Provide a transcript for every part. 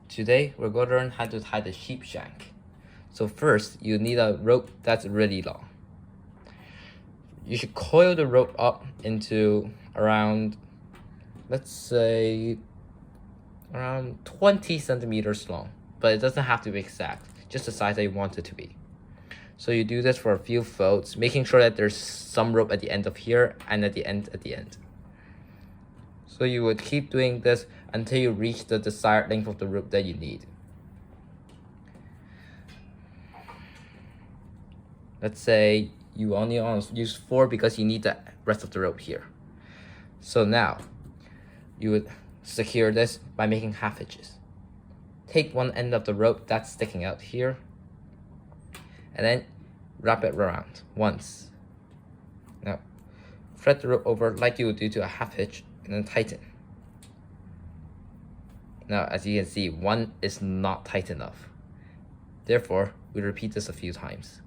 Today, we're going to learn how to tie the sheepshank. So first, you need a rope that's really long. You should coil the rope up into around, let's say, around 20 centimeters long. But it doesn't have to be exact, just the size that you want it to be. So you do this for a few folds, making sure that there's some rope at the end of here and at the end. So you would keep doing this until you reach the desired length of the rope that you need. Let's say you only want to use 4 because you need the rest of the rope here. So now, you would secure this by making half hitches. Take one end of the rope that's sticking out here, and then wrap it around once. Now, thread the rope over like you would do to a half hitch, and then tighten. Now, as you can see, one is not tight enough. Therefore, we repeat this a few times.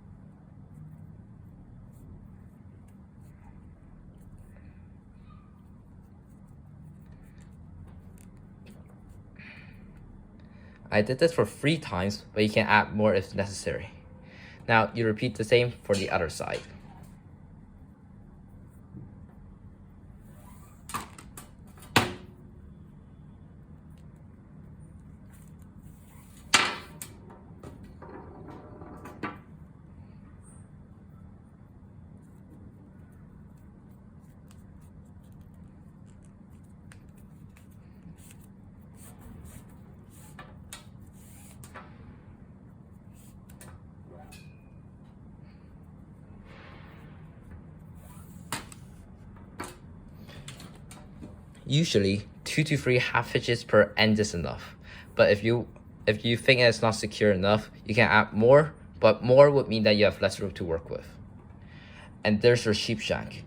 I did this for 3 times, but you can add more if necessary. Now, you repeat the same for the other side. Usually, 2 to 3 half hitches per end is enough. But if you think it's not secure enough, you can add more, but more would mean that you have less rope to work with. And there's your sheepshank.